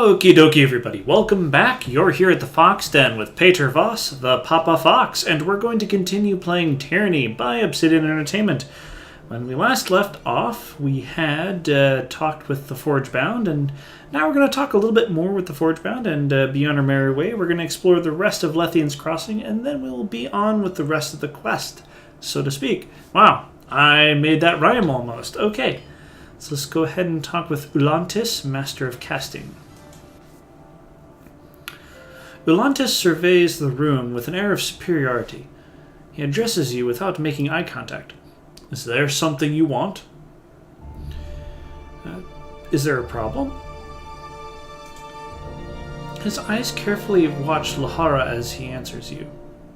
Okie dokie, everybody. Welcome back. You're here at the Fox Den with Peter Voss, the Papa Fox, and we're going to continue playing Tyranny by Obsidian Entertainment. When we last left off, we had talked with the Forgebound, and now we're going to talk a little bit more with the Forgebound and be on our merry way. We're going to explore the rest of Lethian's Crossing, and then we'll be on with the rest of the quest, so to speak. Wow, I made that rhyme almost. Okay. So let's go ahead and talk with Ulantis, Master of Casting. Ulantis surveys the room with an air of superiority. He addresses you without making eye contact. Is there something you want? Is there a problem? His eyes carefully watch Lohara as he answers you.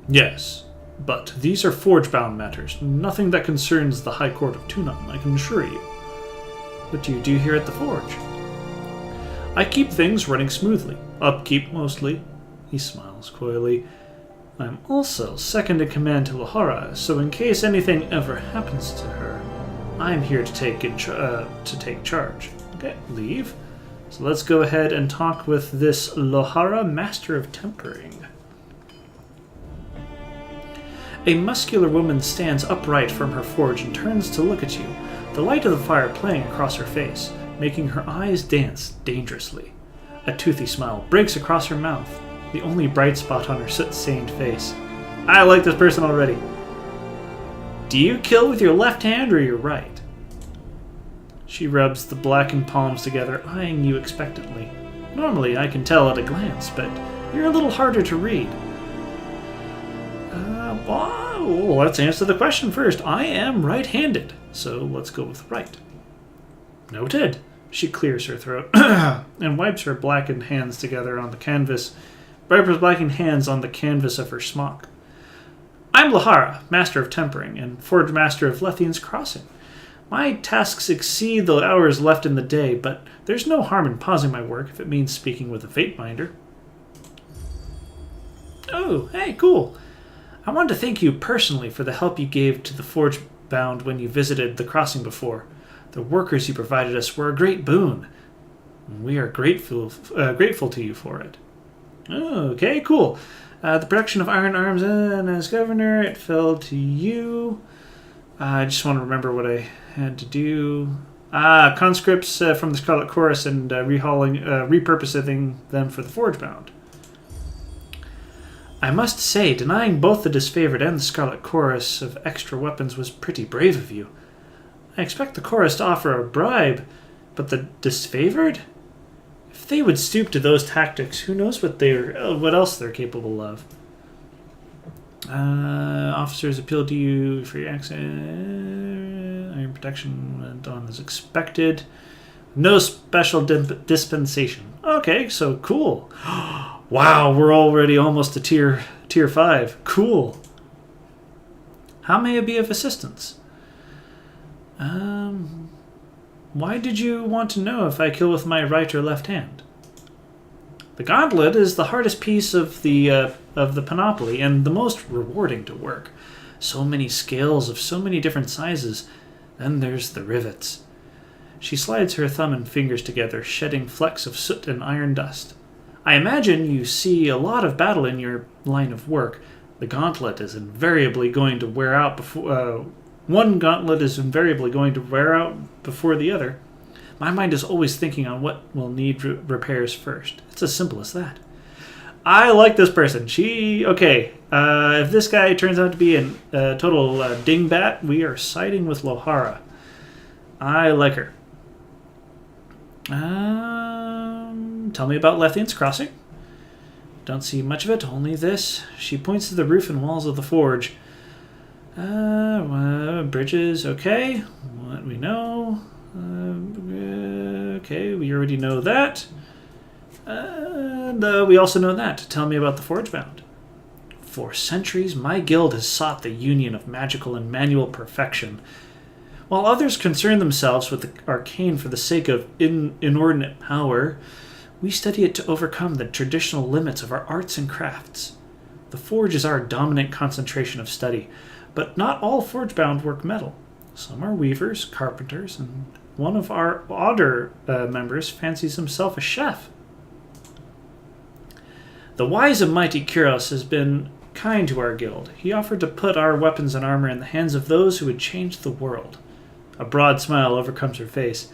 Yes, but these are forge-bound matters, nothing that concerns the High Court of Tunon, I can assure you. What do you do here at the forge? I keep things running smoothly. Upkeep, mostly. He smiles coyly. I'm also second in command to Lohara, so in case anything ever happens to her, I'm here to take charge. Okay, leave. So let's go ahead and talk with this Lohara, Master of Tempering. A muscular woman stands upright from her forge and turns to look at you, the light of the fire playing across her face, making her eyes dance dangerously. A toothy smile breaks across her mouth, the only bright spot on her soot-stained face. I like this person already. Do you kill with your left hand or your right? She rubs the blackened palms together, eyeing you expectantly. Normally I can tell at a glance, but you're a little harder to read. Well, let's answer the question first. I am right-handed, so let's go with right. Noted. She clears her throat and wipes her blackened hands together on the canvas. Wipes her blackened hands on the canvas of her smock. I'm Lohara, Master of Tempering and Forge Master of Lethian's Crossing. My tasks exceed the hours left in the day, but there's no harm in pausing my work if it means speaking with a Fateminder. Oh, hey, cool. I wanted to thank you personally for the help you gave to the Forgebound when you visited the crossing before. The workers you provided us were a great boon. We are grateful to you for it. Oh, okay, cool. The production of Iron Arms, and as governor, it fell to you. I just want to remember what I had to do. Conscripts from the Scarlet Chorus and repurposing them for the Forgebound. I must say, denying both the Disfavored and the Scarlet Chorus of extra weapons was pretty brave of you. I expect the Chorus to offer a bribe, but the Disfavored? If they would stoop to those tactics, who knows what else they're capable of. Officers appealed to you for your accent. Iron protection went on as expected. No special dispensation. Okay, so cool. Wow, we're already almost to tier 5. Cool. How may I be of assistance? Why did you want to know if I kill with my right or left hand? The gauntlet is the hardest piece of the panoply and the most rewarding to work. So many scales of so many different sizes. Then there's the rivets. She slides her thumb and fingers together, shedding flecks of soot and iron dust. I imagine you see a lot of battle in your line of work. The gauntlet is invariably going to wear out before... one gauntlet is invariably going to wear out before the other. My mind is always thinking on what will need repairs first. It's as simple as that. I like this person. Okay. If this guy turns out to be a total dingbat, we are siding with Lohara. I like her. Tell me about Lethian's Crossing. Don't see much of it, only this. She points to the roof and walls of the forge. Bridges, okay. What we know. Okay, we already know that. We also know that. Tell me about the Forgebound. For centuries, my guild has sought the union of magical and manual perfection. While others concern themselves with the arcane for the sake of inordinate power, we study it to overcome the traditional limits of our arts and crafts. The forge is our dominant concentration of study, but not all Forgebound work metal. Some are weavers, carpenters, and one of our odder members fancies himself a chef. The wise and mighty Kyros has been kind to our guild. He offered to put our weapons and armor in the hands of those who would change the world. A broad smile overcomes her face.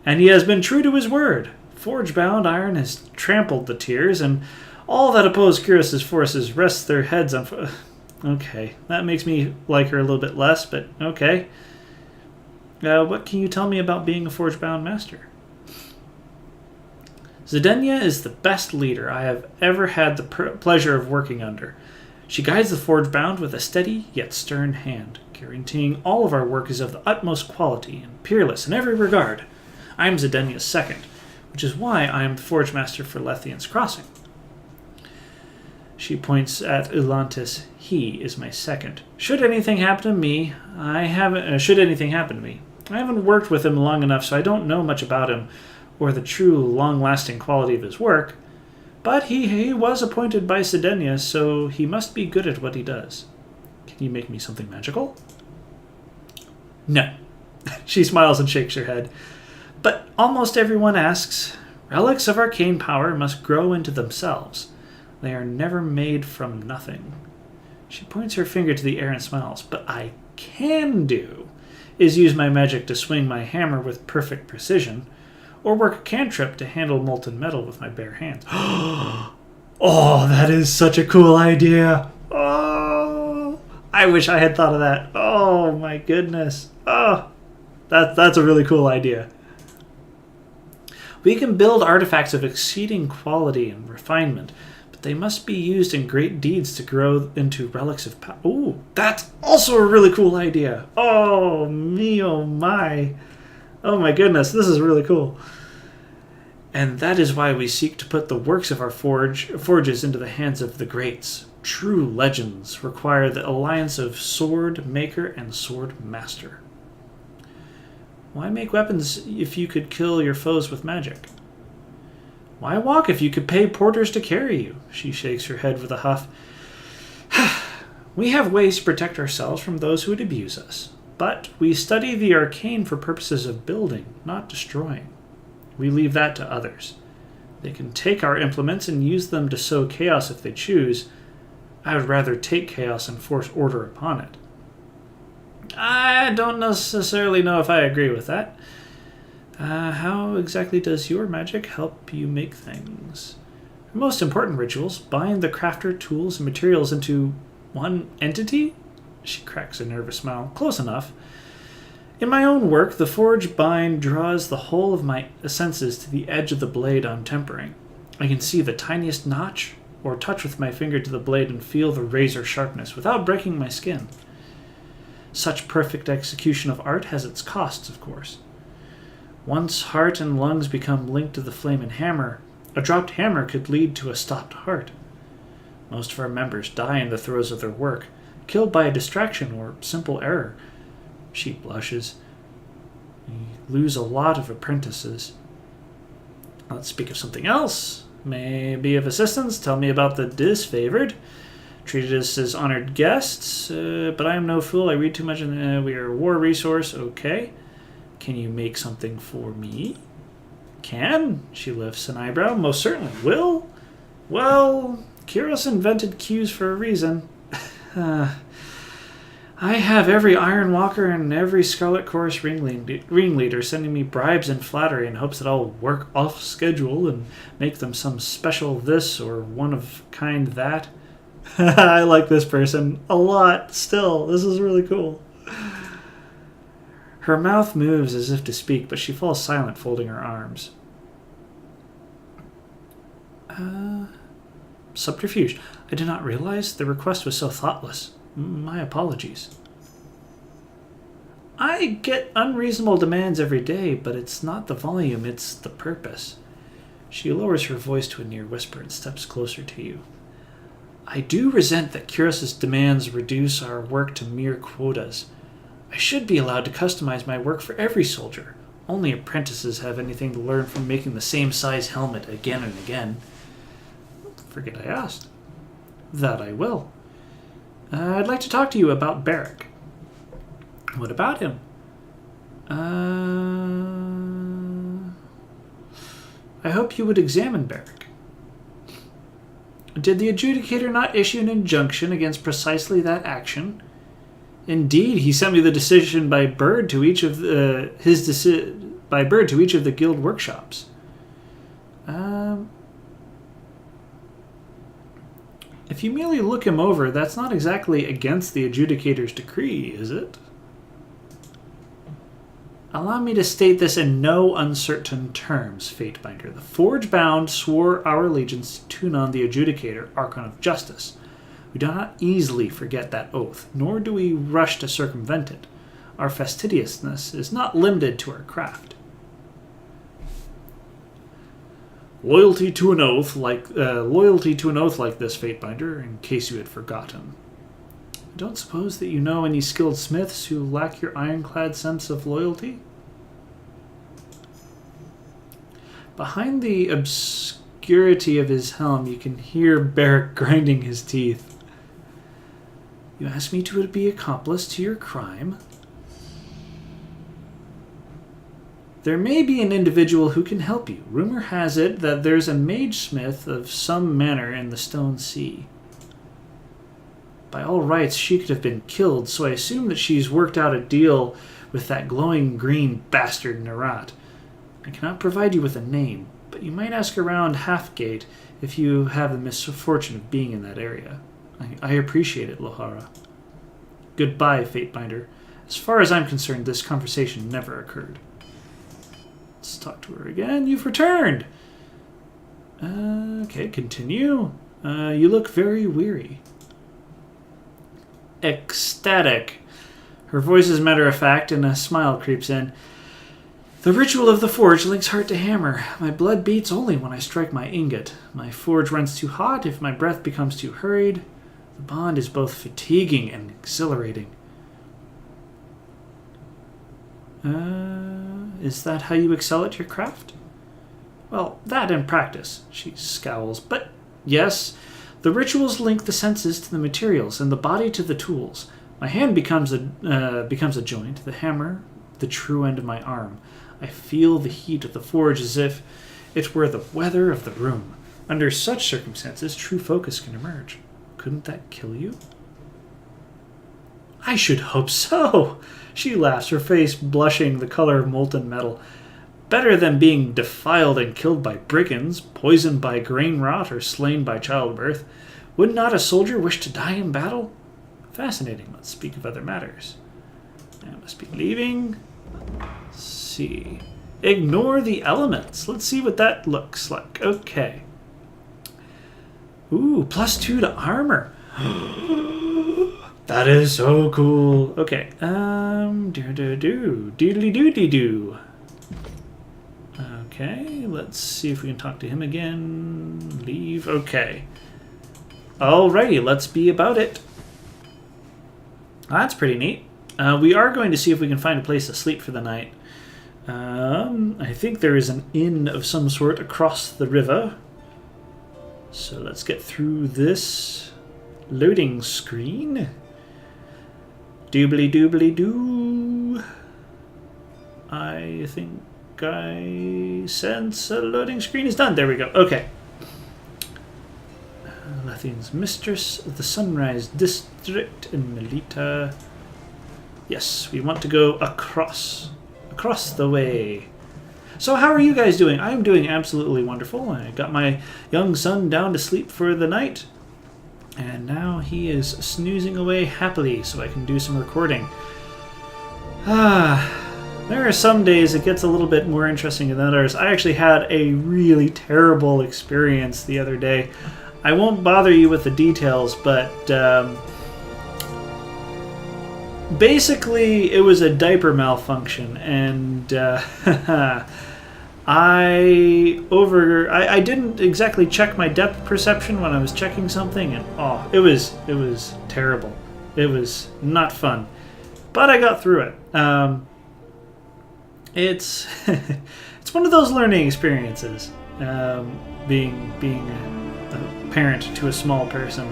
And he has been true to his word. Forge-bound iron has trampled the tears, and all that oppose Kyros' forces rest their heads on... Okay, that makes me like her a little bit less, but okay. What can you tell me about being a forge-bound master? Zidania is the best leader I have ever had the pleasure of working under. She guides the forge-bound with a steady yet stern hand, guaranteeing all of our work is of the utmost quality and peerless in every regard. I am Zidania's second, which is why I am the forge master for Lethian's Crossing. She points at Ulantis. He is my second. Should anything happen to me, I haven't worked with him long enough, so I don't know much about him or the true long-lasting quality of his work. But he was appointed by Zidania, so he must be good at what he does. Can you make me something magical? No. She smiles and shakes her head. But almost everyone asks. Relics of arcane power must grow into themselves. They are never made from nothing. She points her finger to the air and smiles. But I can do is use my magic to swing my hammer with perfect precision, or work a cantrip to handle molten metal with my bare hands. Oh, that is such a cool idea. Oh, I wish I had thought of that. Oh, my goodness. Oh, that's a really cool idea. We can build artifacts of exceeding quality and refinement, but they must be used in great deeds to grow into relics of power. Ooh, that's also a really cool idea. Oh, me, oh my. Oh my goodness, this is really cool. And that is why we seek to put the works of our forges into the hands of the greats. True legends require the alliance of sword maker and sword master. Why make weapons if you could kill your foes with magic? Why walk if you could pay porters to carry you? She shakes her head with a huff. We have ways to protect ourselves from those who would abuse us. But we study the arcane for purposes of building, not destroying. We leave that to others. They can take our implements and use them to sow chaos if they choose. I would rather take chaos and force order upon it. I don't necessarily know if I agree with that. How exactly does your magic help you make things? The most important rituals bind the crafter, tools, and materials into one entity? She cracks a nervous smile. Close enough. In my own work, the forge bind draws the whole of my senses to the edge of the blade I'm tempering. I can see the tiniest notch or touch with my finger to the blade and feel the razor sharpness without breaking my skin. Such perfect execution of art has its costs, of course. Once heart and lungs become linked to the flame and hammer, a dropped hammer could lead to a stopped heart. Most of our members die in the throes of their work, killed by a distraction or simple error. She blushes. We lose a lot of apprentices. Let's speak of something else. Maybe of assistance. Tell me about the disfavored. Treated us as honored guests, but I am no fool. I read too much. We are a war resource. Okay. Can you make something for me? Can? She lifts an eyebrow. Most certainly. Will? Well, Kyros invented cues for a reason. I have every Iron Walker and every Scarlet Chorus ringleader sending me bribes and flattery in hopes that I'll work off schedule and make them some special this or one of kind that. I like this person a lot still. This is really cool. Her mouth moves as if to speak, but she falls silent, folding her arms. Subterfuge. I did not realize the request was so thoughtless. My apologies. I get unreasonable demands every day, but it's not the volume, it's the purpose. She lowers her voice to a near whisper and steps closer to you. I do resent that Kyros' demands reduce our work to mere quotas. I should be allowed to customize my work for every soldier. Only apprentices have anything to learn from making the same size helmet again and again. Forget I asked. That I will. I'd like to talk to you about Barrick. What about him? I hope you would examine Barrick. Did the adjudicator not issue an injunction against precisely that action? Indeed, he sent me the decision by bird to each of the guild workshops. If you merely look him over, that's not exactly against the adjudicator's decree, is it? Allow me to state this in no uncertain terms, Fatebinder. The Forge-bound swore our allegiance to Tunon the Adjudicator, Archon of Justice. We do not easily forget that oath, nor do we rush to circumvent it. Our fastidiousness is not limited to our craft. Loyalty to an oath like this, Fatebinder, in case you had forgotten. I don't suppose that you know any skilled smiths who lack your ironclad sense of loyalty? Behind the obscurity of his helm, you can hear Barrack grinding his teeth. You ask me to be accomplice to your crime? There may be an individual who can help you. Rumor has it that there's a mage smith of some manor in the Stone Sea. By all rights, she could have been killed, so I assume that she's worked out a deal with that glowing green bastard Narat. I cannot provide you with a name, but you might ask around Halfgate if you have the misfortune of being in that area. I appreciate it, Lohara. Goodbye, Fatebinder. As far as I'm concerned, this conversation never occurred. Let's talk to her again. You've returned! Okay, continue. You look very weary. Ecstatic. Her voice is matter-of-fact, and a smile creeps in. The ritual of the forge links heart to hammer. My blood beats only when I strike my ingot. My forge runs too hot if my breath becomes too hurried. The bond is both fatiguing and exhilarating. Is that how you excel at your craft? Well, that in practice, she scowls. But yes, the rituals link the senses to the materials and the body to the tools. My hand becomes a joint, the hammer, the true end of my arm. I feel the heat of the forge as if it were the weather of the room. Under such circumstances, true focus can emerge. Couldn't that kill you? I should hope so. She laughs, her face blushing the color of molten metal. Better than being defiled and killed by brigands, poisoned by grain rot, or slain by childbirth. Would not a soldier wish to die in battle? Fascinating. Let's speak of other matters. I must be leaving. Let's see. Ignore the elements. Let's see what that looks like. Okay. Ooh, +2 to armor. That is so cool. Okay. Doodly-doo-dee-doo. Okay, let's see if we can talk to him again. Leave. Okay. Alrighty, let's be about it. That's pretty neat. We are going to see if we can find a place to sleep for the night. I think there is an inn of some sort across the river. So let's get through this loading screen. Doobly-doobly-doo. I think I sense a loading screen is done. There we go. Okay. Lathian's Mistress of the Sunrise District in Melita. Yes, we want to go across the way. So how are you guys doing? I'm doing absolutely wonderful. I got my young son down to sleep for the night. And now he is snoozing away happily so I can do some recording. There are some days it gets a little bit more interesting than others. I actually had a really terrible experience the other day. I won't bother you with the details, but basically it was a diaper malfunction, and I didn't exactly check my depth perception when I was checking something, and it was terrible. It was not fun, but I got through it. It's it's one of those learning experiences, being a parent to a small person.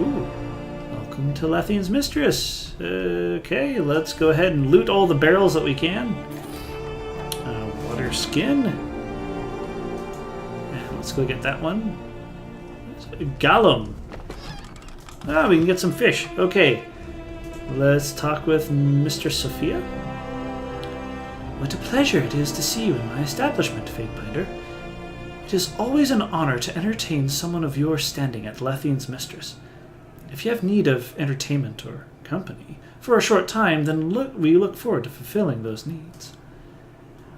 Ooh, welcome to Lathian's Mistress. Okay, let's go ahead and loot all the barrels that we can. Water skin. And let's go get that one. Gallum. Ah, we can get some fish. Okay. Let's talk with Mr. Sophia. What a pleasure it is to see you in my establishment, Fatebinder. It is always an honor to entertain someone of your standing at Lethian's mistress. If you have need of entertainment or company for a short time, then we look forward to fulfilling those needs.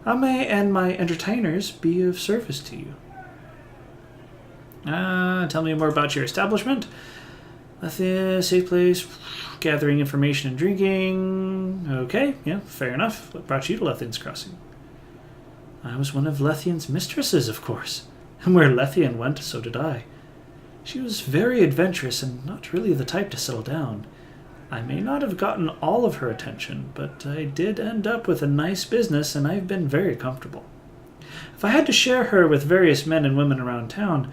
I may and my entertainers be of service to you. Tell me more about your establishment. Lethian, safe place, gathering information and drinking. Okay, yeah, fair enough. What brought you to Lethian's Crossing? I was one of Lethian's mistresses, of course. And where Lethian went, so did I. She was very adventurous and not really the type to settle down. I may not have gotten all of her attention, but I did end up with a nice business, and I've been very comfortable. If I had to share her with various men and women around town,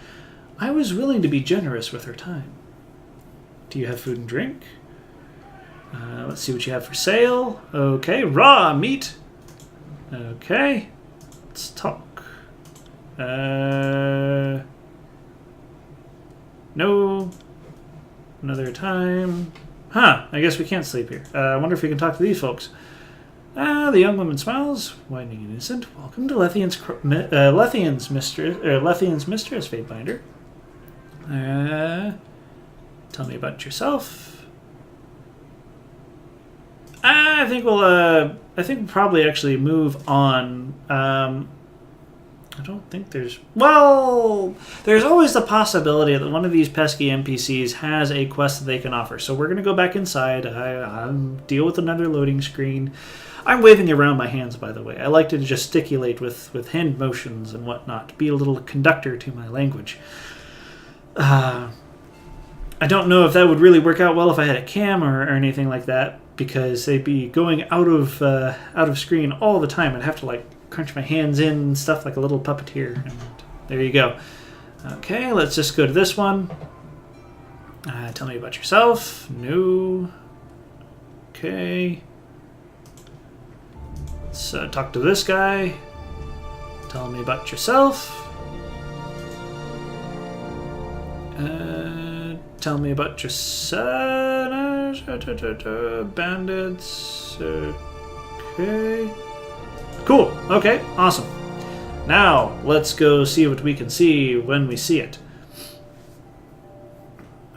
I was willing to be generous with her time. Do you have food and drink? Let's see what you have for sale. Okay, raw meat. Okay, let's talk. No. Another time. Huh, I guess we can't sleep here. I wonder if we can talk to these folks. The young woman smiles, whining and innocent. Welcome to Lethian's mistress, Fatebinder. Tell me about yourself. I think we'll probably actually move on. I don't think there's... Well, there's always the possibility that one of these pesky NPCs has a quest that they can offer. So we're going to go back inside. I'll deal with another loading screen. I'm waving around my hands, by the way. I like to gesticulate with hand motions and whatnot. Be a little conductor to my language. I don't know if that would really work out well if I had a cam or anything like that, because they'd be going out of screen all the time. I'd have to like crunch my hands in and stuff like a little puppeteer. And there you go. Okay, let's just go to this one. Tell me about yourself. No. Okay. Let's talk to this guy. Tell me about yourself. Tell me about your son. Bandits. Okay. Cool. Okay. Awesome. Now, let's go see what we can see when we see it.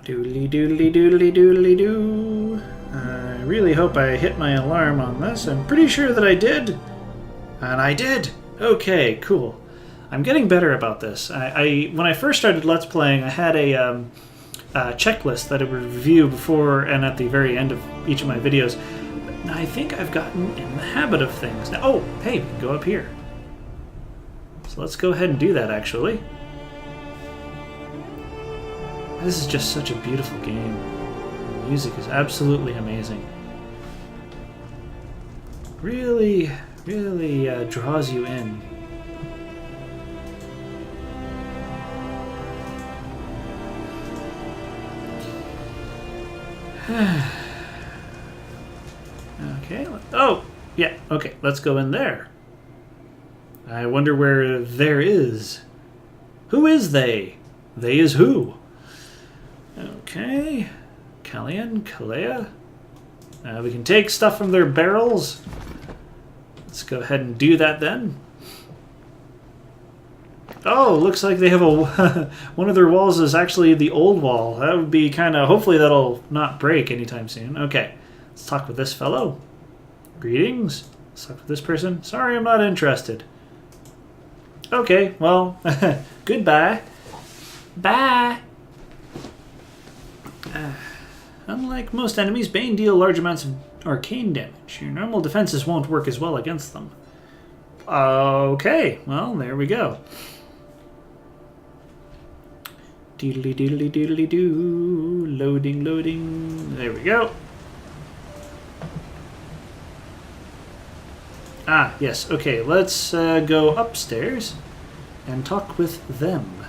Doodly doodly doodly doodly doo. I really hope I hit my alarm on this. I'm pretty sure that I did. And I did. Okay, cool. I'm getting better about this. When I first started Let's Playing, I had a checklist that I would review before and at the very end of each of my videos. But I think I've gotten in the habit of things. Now, oh, hey, we can go up here. So let's go ahead and do that, actually. This is just such a beautiful game. The music is absolutely amazing. Really, really draws you in. Okay. Oh, yeah. Okay, let's go in there. I wonder where there is. Who is they? They is who? Okay. Kallian, Kalea. We can take stuff from their barrels. Let's go ahead and do that then. Oh, looks like they have a one of their walls is actually the old wall. That would be kind of... Hopefully that'll not break anytime soon. Okay, let's talk with this fellow. Greetings. Let's talk with this person. Sorry, I'm not interested. Okay, well, goodbye. Bye. Unlike most enemies, Bane deal large amounts of arcane damage. Your normal defenses won't work as well against them. Okay, well, there we go. Doodly doodly doodly doo. Loading, loading. There we go. Ah, yes. Okay, let's go upstairs and talk with them.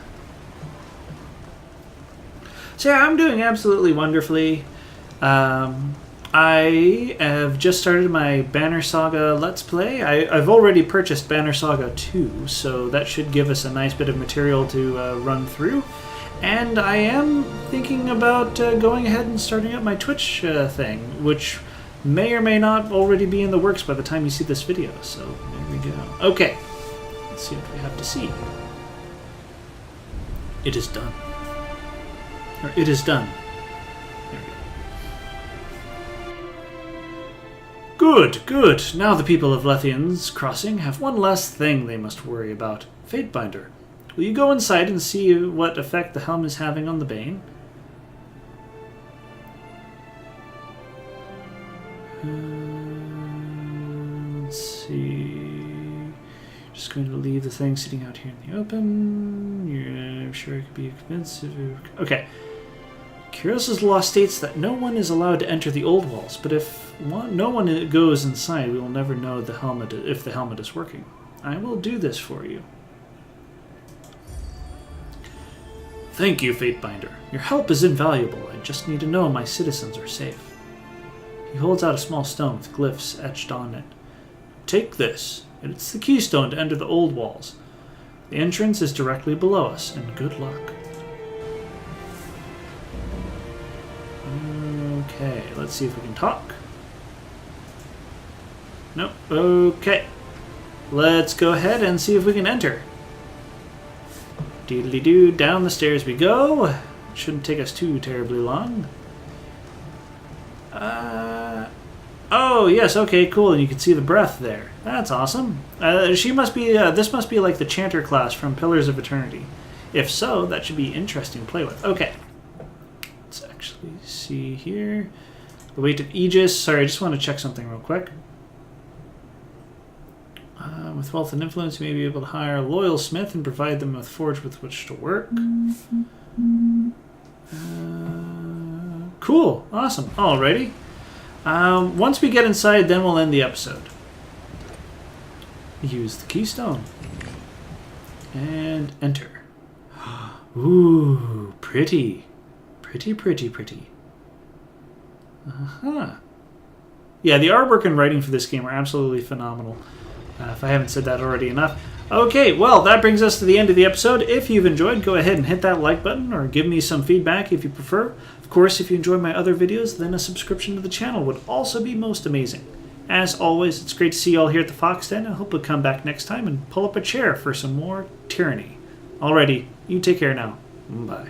So yeah, I'm doing absolutely wonderfully. I have just started my Banner Saga Let's Play. I've already purchased Banner Saga 2, so that should give us a nice bit of material to run through. And I am thinking about going ahead and starting up my Twitch thing, which may or may not already be in the works by the time you see this video. So there we go. Okay, let's see what we have to see. It is done. Or it is done. There we go. Good, good. Now the people of Lethian's Crossing have one last thing they must worry about. Fatebinder. Will you go inside and see what effect the helm is having on the Bane? Let's see. Just going to leave the thing sitting out here in the open. I'm sure it could be convinced. Okay. Curious' law states that no one is allowed to enter the Oldwalls, but if no one goes inside, we will never know if the helmet is working. I will do this for you. Thank you, Fatebinder. Your help is invaluable. I just need to know my citizens are safe. He holds out a small stone with glyphs etched on it. Take this. It's the keystone to enter the Oldwalls. The entrance is directly below us, and good luck. Okay, let's see if we can talk. Nope. Okay. Let's go ahead and see if we can enter. Doodly-doo, down the stairs we go. Shouldn't take us too terribly long. Oh, yes, okay, cool, and you can see the breath there. That's awesome. She must be, this must be like the Chanter class from Pillars of Eternity. If so, that should be interesting to play with. Okay. Let's actually see here. The weight of Aegis. Sorry, I just want to check something real quick. With wealth and influence, you may be able to hire a loyal smith and provide them with forge with which to work. Cool. Awesome. Alrighty. Once we get inside, then we'll end the episode. Use the keystone. And enter. Ooh, pretty. Pretty, pretty, pretty. Uh-huh. Yeah, the artwork and writing for this game are absolutely phenomenal. If I haven't said that already enough. Okay, well, that brings us to the end of the episode. If you've enjoyed, go ahead and hit that like button or give me some feedback if you prefer. Of course, if you enjoy my other videos, then a subscription to the channel would also be most amazing. As always, it's great to see you all here at the Fox Den. I hope you'll come back next time and pull up a chair for some more Tyranny. Alrighty, you take care now. Bye.